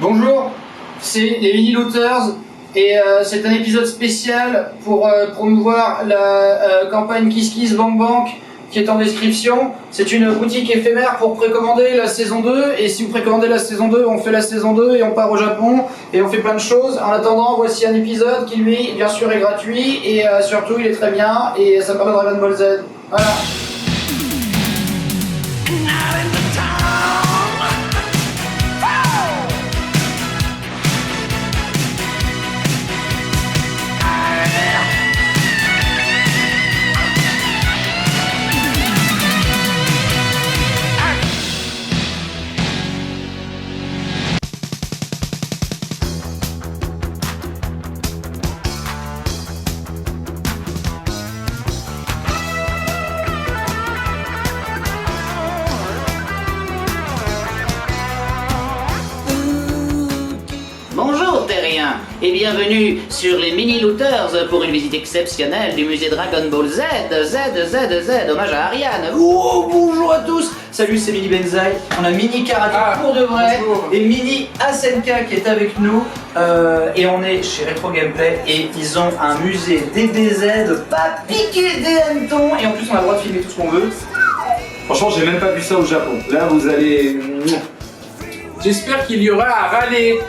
Bonjour, c'est les Mini Looters et c'est un épisode spécial pour promouvoir la campagne Kiss Kiss Bank Bank qui est en description. C'est une boutique éphémère pour précommander la saison 2 et si vous précommandez la saison 2, on fait la saison 2 et on part au Japon et on fait plein de choses. En attendant, voici un épisode qui lui, bien sûr, est gratuit et surtout il est très bien et ça me parle de Dragon Ball Z. Voilà. Bonjour terriens et bienvenue sur les Mini Looters pour une visite exceptionnelle du musée Dragon Ball Z, hommage à Ariane. Oh, bonjour à tous. Salut, c'est Mini Benzaï. On a Mini Karate pour de vrai bonjour. Et Mini Asenka qui est avec nous et on est chez Retro Gameplay et ils ont un musée DBZ pas piqué des hannetons et en plus on a le droit de filmer tout ce qu'on veut. Franchement, j'ai même pas vu ça au Japon. Là, vous allez... J'espère qu'il y aura à râler.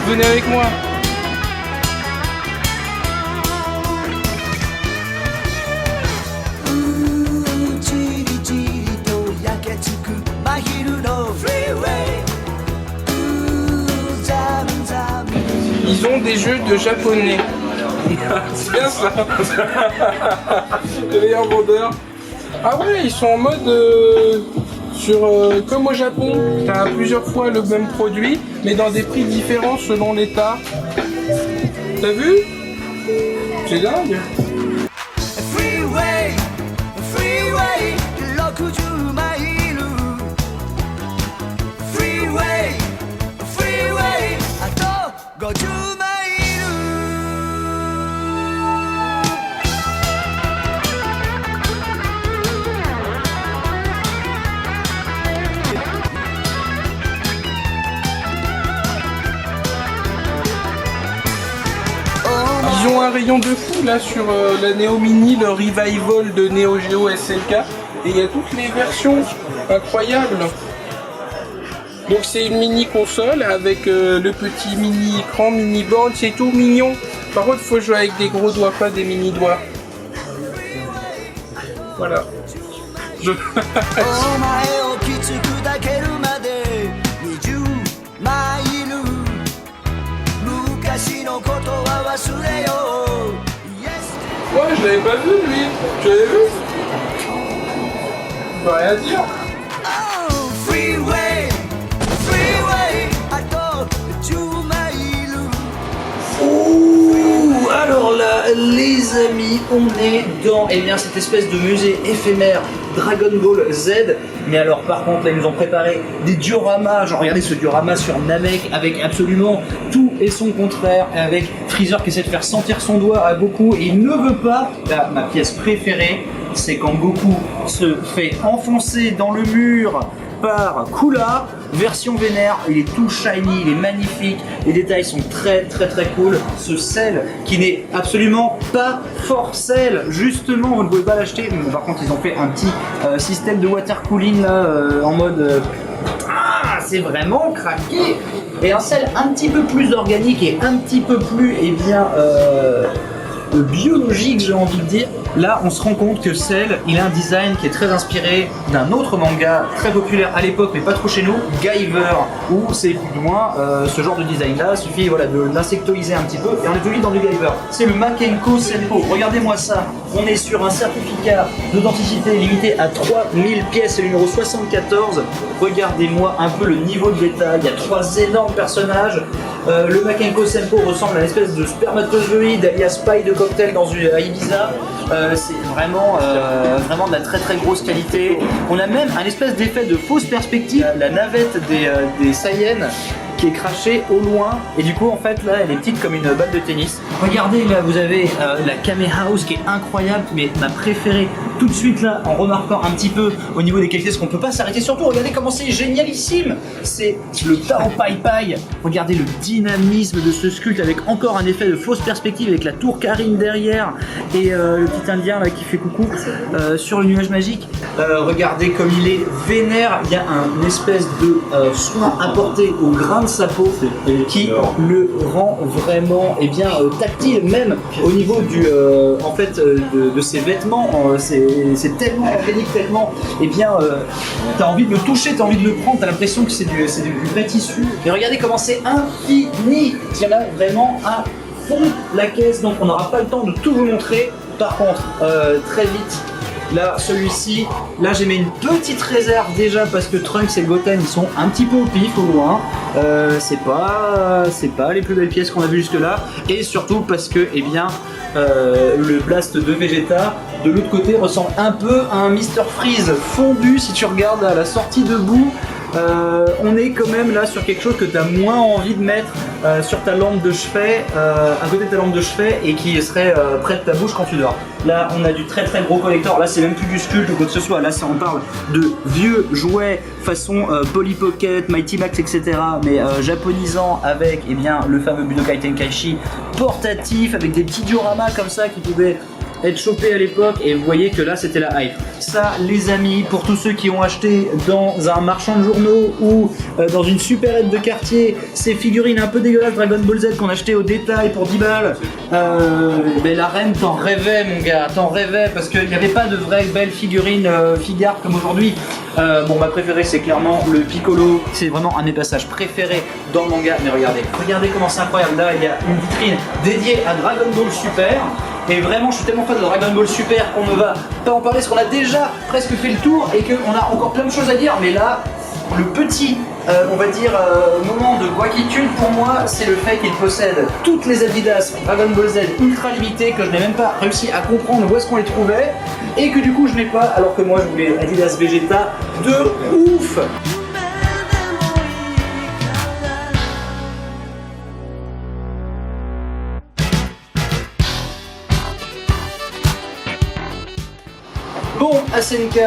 Venez avec moi. Ils ont des jeux de japonais. C'est bien ça. Le meilleur vendeur. Ah ouais, ils sont en mode comme au Japon, t'as plusieurs fois le même produit, mais dans des prix différents selon l'état. T'as vu? C'est dingue. Ils ont un rayon de fou là sur la Neo Mini, le Revival de Neo Geo SNK, et il y a toutes les versions incroyables. Donc c'est une mini console avec le petit mini écran, mini board, c'est tout mignon. Par contre, faut jouer avec des gros doigts, pas des mini doigts. Voilà. Ouais, je l'avais pas vu lui. Tu l'avais vu? Je peux rien dire. Ouh, alors là, les amis, on est dans cette espèce de musée éphémère Dragon Ball Z. Mais alors, par contre, là, ils nous ont préparé des dioramas. Genre, regardez ce diorama sur Namek avec absolument tout et son contraire. Avec Freezer qui essaie de faire sentir son doigt à Goku et il ne veut pas. Là, ma pièce préférée, c'est quand Goku se fait enfoncer dans le mur par Kula, version vénère, il est tout shiny, il est magnifique, les détails sont très cool. Ce sel qui n'est absolument pas fort sel, justement vous ne pouvez pas l'acheter, mais par contre ils ont fait un petit système de water cooling là en mode c'est vraiment craqué, et un sel un petit peu plus organique et un petit peu plus biologique, j'ai envie de dire. Là, on se rend compte que Cell, il a un design qui est très inspiré d'un autre manga très populaire à l'époque, mais pas trop chez nous, Guyver, où c'est plus ou moins ce genre de design-là. Il suffit de l'insectoiser un petit peu et on est tout dans du Guyver. C'est le Makenko Senpo. Regardez-moi ça. On est sur un certificat d'authenticité limité à 3000 pièces, c'est le numéro 74. Regardez-moi un peu le niveau de détail. Il y a 3 énormes personnages. Le Makenko Senpo ressemble à une espèce de spermatozoïde alias paille de cocktail à Ibiza. C'est vraiment de la très grosse qualité. On a même un espèce d'effet de fausse perspective. La navette des Saiyans qui est crachée au loin et du coup en fait là elle est petite comme une balle de tennis. Regardez là vous avez la Kame House qui est incroyable, mais ma préférée tout de suite là en remarquant un petit peu au niveau des qualités, ce qu'on peut pas s'arrêter, surtout regardez comment c'est génialissime, c'est le Tao Pai Pai. Regardez le dynamisme de ce sculpte avec encore un effet de fausse perspective avec la tour Karine derrière et le petit indien là qui fait coucou sur le nuage magique. Regardez comme il est vénère, il y a une espèce de soin apporté au grain de sa peau qui le rend vraiment tactile, même au niveau du de ses vêtements. C'est tellement organique, tellement t'as envie de le toucher, t'as envie de le prendre, t'as l'impression que c'est du vrai tissu. Et regardez comment c'est infini, il y en a vraiment à fond la caisse, donc on n'aura pas le temps de tout vous montrer. Par contre, très vite, là, celui-ci, là j'ai mis une petite réserve déjà parce que Trunks et Goten ils sont un petit peu au pif au loin. C'est pas les plus belles pièces qu'on a vues jusque là, et surtout parce que le blast de Vegeta de l'autre côté ressemble un peu à un Mr Freeze fondu. Si tu regardes à la sortie debout, on est quand même là sur quelque chose que tu as moins envie de mettre sur ta lampe de chevet, à côté de ta lampe de chevet, et qui serait près de ta bouche quand tu dors. Là on a du très très gros collector, là c'est même plus du sculpte ou quoi que ce soit, là on parle de vieux jouets façon Polly Pocket, Mighty Max etc, mais japonisant avec le fameux Budokai Tenkaichi portatif avec des petits dioramas comme ça qui pouvaient être chopé à l'époque, et vous voyez que là c'était la hype. Ça les amis, pour tous ceux qui ont acheté dans un marchand de journaux ou dans une supérette de quartier ces figurines un peu dégueulasses Dragon Ball Z qu'on achetait au détail pour 10 balles, la reine t'en rêvais mon gars, t'en rêvais, parce qu'il n'y avait pas de vraies belles figurines Figart comme aujourd'hui. Ma préférée c'est clairement le Piccolo, c'est vraiment un des passages préférés dans le manga, mais regardez comment c'est incroyable. Là il y a une vitrine dédiée à Dragon Ball Super. Et vraiment, je suis tellement fan de Dragon Ball Super qu'on ne va pas en parler parce qu'on a déjà presque fait le tour et qu'on a encore plein de choses à dire. Mais là, le petit, moment de guaquitude pour moi, c'est le fait qu'il possède toutes les Adidas Dragon Ball Z ultra limitées que je n'ai même pas réussi à comprendre où est-ce qu'on les trouvait et que du coup je n'ai pas, alors que moi je voulais Adidas Vegeta de ouf. Bon, SNK,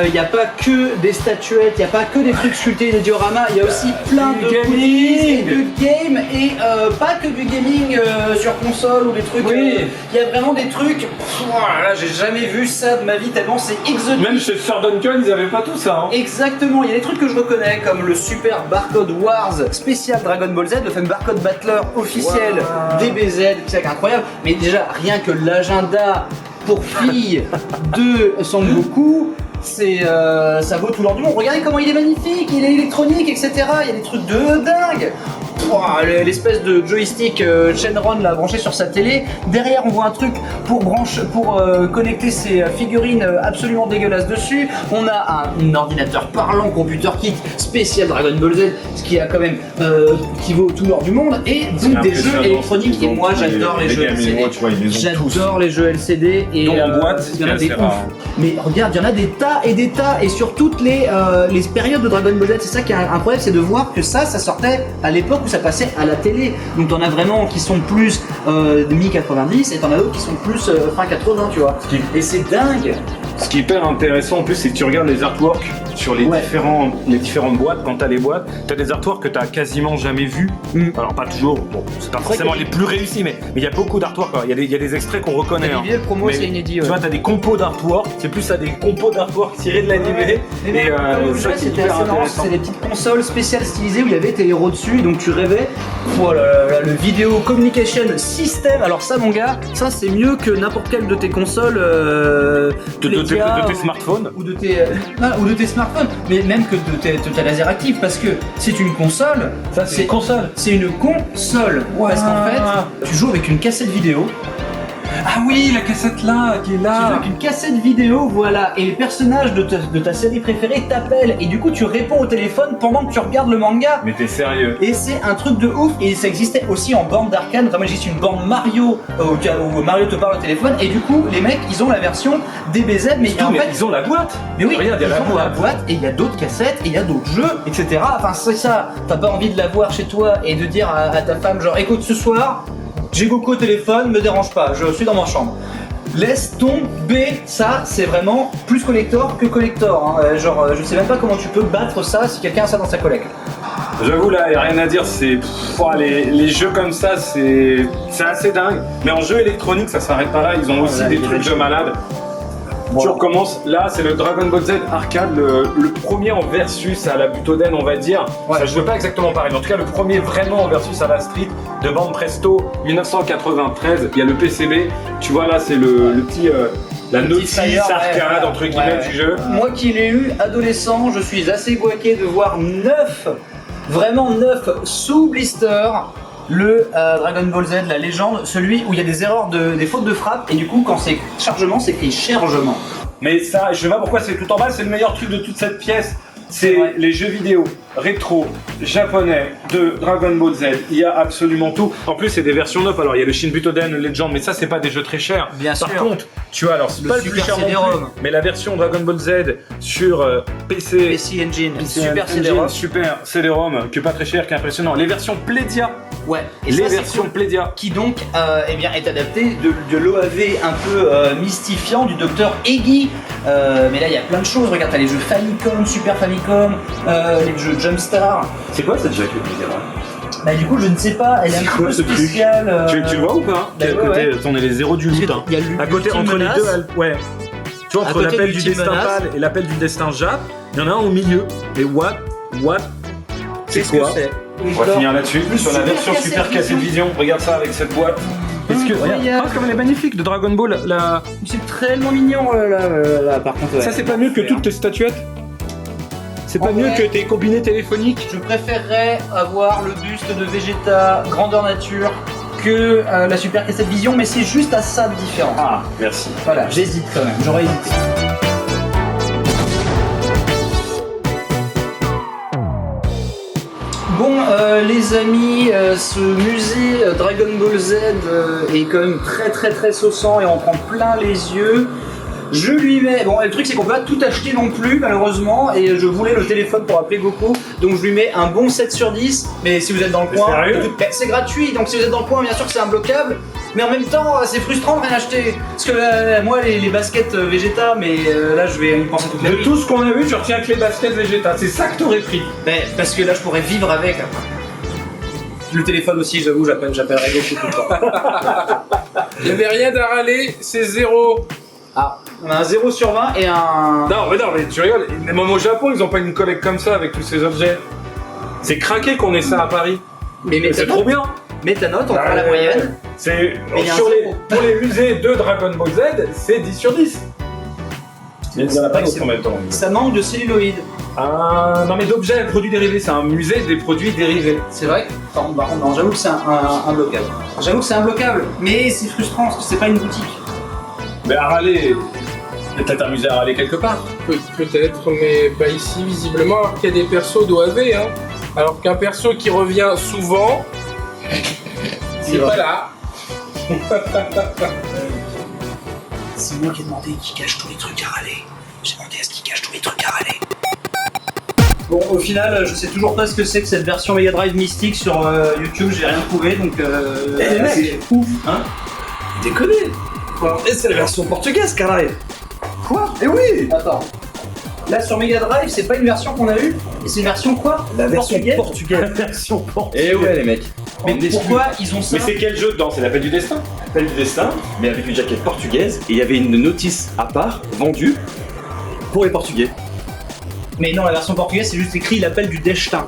il n'y a pas que des statuettes, il n'y a pas que des trucs sculptés, des dioramas, il y a aussi plein de gaming, de game, et pas que du gaming sur console ou des trucs. Oui. Il y a vraiment des trucs. Là, j'ai jamais vu ça de ma vie tellement c'est exotique. Même chez Sir Duncan, ils avaient pas tout ça. Hein. Exactement, il y a des trucs que je reconnais comme le Super Barcode Wars spécial Dragon Ball Z, le fameux Barcode Battler officiel DBZ, c'est incroyable. Mais déjà, rien que l'agenda pour filles de Son Goku, ça vaut tout l'or du monde. Regardez comment il est magnifique, il est électronique, etc. Il y a des trucs de dingue. L'espèce de joystick Shenron là branché sur sa télé. Derrière on voit un truc pour connecter ses figurines absolument dégueulasses dessus. On a un ordinateur parlant computer kit spécial Dragon Ball Z, ce qui a quand même qui vaut tout l'or du monde, et donc des jeux électroniques. Et moi j'adore les jeux LCD. J'adore les jeux LCD et en boîte, il y en a des ouf. Mais regarde, il y en a des tas et des tas, et sur toutes les périodes de Dragon Ball Z. C'est ça qui est incroyable, c'est de voir que ça sortait à l'époque où ça passait à la télé. Donc t'en as vraiment qui sont plus mi-90 et t'en as d'autres qui sont plus fin 80, tu vois. Et c'est dingue. Ce qui est hyper intéressant en plus, c'est que tu regardes les artworks sur les différentes boîtes. Quand t'as les boîtes, t'as des artworks que t'as quasiment jamais vus. Alors pas toujours, bon, c'est pas forcément les plus réussis, mais il y a beaucoup d'artworks. Il y a des extraits qu'on reconnaît. Le promo, c'est inédit. Tu vois, t'as des compos d'artwork, c'est plus à des compos d'artwork tirés de l'animé. Et ça c'était assez marrant, c'est des petites consoles spéciales stylisées où il y avait tes héros dessus, donc tu rêvais. Voilà, le Video Communication System. Alors ça mon gars, ça c'est mieux que n'importe quelle de tes consoles de tes smartphones ou de tes smartphones, mais même que de tes lasers actifs, parce que c'est une console. Ça c'est une console. C'est une console. Parce qu'en fait, tu joues avec une cassette vidéo. Ah oui, la cassette là, qui est Tu là. joues avec une cassette vidéo, voilà, et les personnages de ta série préférée t'appellent, et du coup tu réponds au téléphone pendant que tu regardes le manga. Mais t'es sérieux? Et c'est un truc de ouf, et ça existait aussi en bande d'arcade, notamment il existe une bande Mario où Mario te parle au téléphone, et du coup les mecs ils ont la version DBZ, mais en fait ils ont la boîte. mais oui, Regarde, il y a ils la ont la boîte, et il y a d'autres cassettes, et il y a d'autres jeux, etc. Enfin c'est ça, t'as pas envie de l'avoir chez toi et de dire à ta femme genre écoute ce soir, j'ai Goku au téléphone, me dérange pas, je suis dans ma chambre. Laisse tomber, ça c'est vraiment plus collector que collector. Hein. Genre je sais même pas comment tu peux battre ça si quelqu'un a ça dans sa collecte. J'avoue là, y a rien à dire, c'est les jeux comme ça, c'est assez dingue. Mais en jeu électronique, ça s'arrête pas là, ils ont aussi des trucs de malade. Tu recommences, là c'est le Dragon Ball Z arcade, le premier en versus à la Butoden on va dire. Ouais. Ça, je veux pas exactement pareil, mais en tout cas le premier vraiment en versus à la Street de Bande Presto 1993. Il y a le PCB, tu vois là c'est le petit la notice arcade entre guillemets du jeu. Moi qui l'ai eu adolescent, je suis assez guaqué de voir 9, vraiment 9 sous blister. Le Dragon Ball Z, la légende, celui où il y a des erreurs, des fautes de frappe, et du coup quand c'est chargement, c'est écrit chargement. Mais ça, je sais pas pourquoi c'est tout en bas, c'est le meilleur truc de toute cette pièce. C'est Ouais. les jeux vidéo rétro japonais de Dragon Ball Z. Il y a absolument tout. En plus, c'est des versions neuves. Alors, il y a le Shin Butoden, le Legend, mais ça, c'est pas des jeux très chers. Bien Par sûr. contre, tu vois, alors c'est Le pas le plus Super cher non CD-ROM. plus, mais la version Dragon Ball Z sur PC, PC Engine, Super CD-ROM. Super CD-ROM, qui est pas très cher, qui est impressionnant. Les versions Playdia, Ouais. Et les ça, c'est versions cool. Playdia. Qui donc eh bien, est adapté de l'OAV un peu mystifiant du docteur Eggy. Mais là il y a plein de choses, regarde, t'as les jeux Famicom, Super Famicom, les jeux Jumpstar. C'est quoi cette jaquette Playdia? Bah du coup je ne sais pas, elle est un C'est petit quoi peu ce truc spéciale. Tu le vois ou pas? bah, À ouais, côté, ouais. on est les zéros du loot. Hein. Il y a À côté, l'ultime entre menace. les deux, ouais. Tu vois, À entre côté l'appel de du l'ultime destin menace. pâle et l'appel du destin Jap, il y en a un au milieu. Mais what? Qu'est-ce quoi? que c'est? On va finir là-dessus. Sur la Super version cassette Super Cassette Vision, regarde ça avec cette boîte. Est-ce que. Incroyable. Regarde, comme elle est magnifique de Dragon Ball. C'est tellement mignon là par contre. Ouais. Ça, c'est pas mieux que toutes tes statuettes? C'est pas En mieux vrai- que tes combinés téléphoniques? Je préférerais avoir le buste de Vegeta grandeur nature que la Super Cassette Vision, mais c'est juste à ça de différence. Ah, merci. Voilà, j'hésite quand même, j'aurais hésité. Bon, les amis, ce musée Dragon Ball Z est quand même très sauçant et on prend plein les yeux. Je lui mets... Bon, le truc c'est qu'on peut pas tout acheter non plus, malheureusement, et je voulais le téléphone pour appeler Goku, donc je lui mets un bon 7 sur 10, mais si vous êtes dans le T'es coin... sérieux C'est gratuit, donc si vous êtes dans le coin, bien sûr que c'est imbloquable, mais en même temps, c'est frustrant de rien acheter. Parce que moi, les baskets Vegeta, mais là, je vais y penser toute la De vie. tout ce qu'on a vu, tu retiens que les baskets Vegeta. C'est ça que t'aurais pris. Mais parce que là, je pourrais vivre avec. Le téléphone aussi, j'avoue, j'appellerai Goku tout le temps. Il n'y avait rien à râler, c'est 0. Ah, on a un 0 sur 20 et un... Non, mais tu rigoles. Même au Japon, ils ont pas une collecte comme ça avec tous ces objets. C'est craqué qu'on ait ça à Paris. Mais C'est trop bien. Mets ta note, on fera la moyenne. C'est il y a un sur zéro. pour les musées de Dragon Ball Z, c'est 10 sur 10. Il n'y en a pas d'autres en même temps. Ça manque de celluloïd. Ah, non mais d'objets, produits dérivés, c'est un musée des produits dérivés. C'est vrai. Par contre, non, j'avoue que c'est imbloquable. J'avoue que c'est imbloquable, mais c'est frustrant parce que c'est pas une boutique. Mais à râler, il y a peut-être un musée à râler quelque part. Peut-être, mais pas ici visiblement, alors qu'il y a des persos d'OAV. Hein. Alors qu'un perso qui revient souvent, c'est pas là. C'est moi qui ai demandé qui cache tous les trucs à râler. J'ai demandé à ce qui cache tous les trucs à râler. Bon, au final, je sais toujours pas ce que c'est que cette version Mega Drive mystique sur YouTube, j'ai rien trouvé, donc les mecs. c'est ouf, hein. Déconner. Et c'est la version portugaise, carré. Quoi? Eh oui. Attends. Là, sur Mega Drive, c'est pas une version qu'on a eue, et c'est une version quoi? La version Portugaise. portugaise. La version portugaise. Eh ouais, les mecs. Mais pourquoi ils ont ça? Mais c'est quel jeu dedans? C'est l'appel du destin? Appel du destin, mais avec une jaquette portugaise, et il y avait une notice à part vendue pour les Portugais. Mais non, la version portugaise, c'est juste écrit l'appel du destin.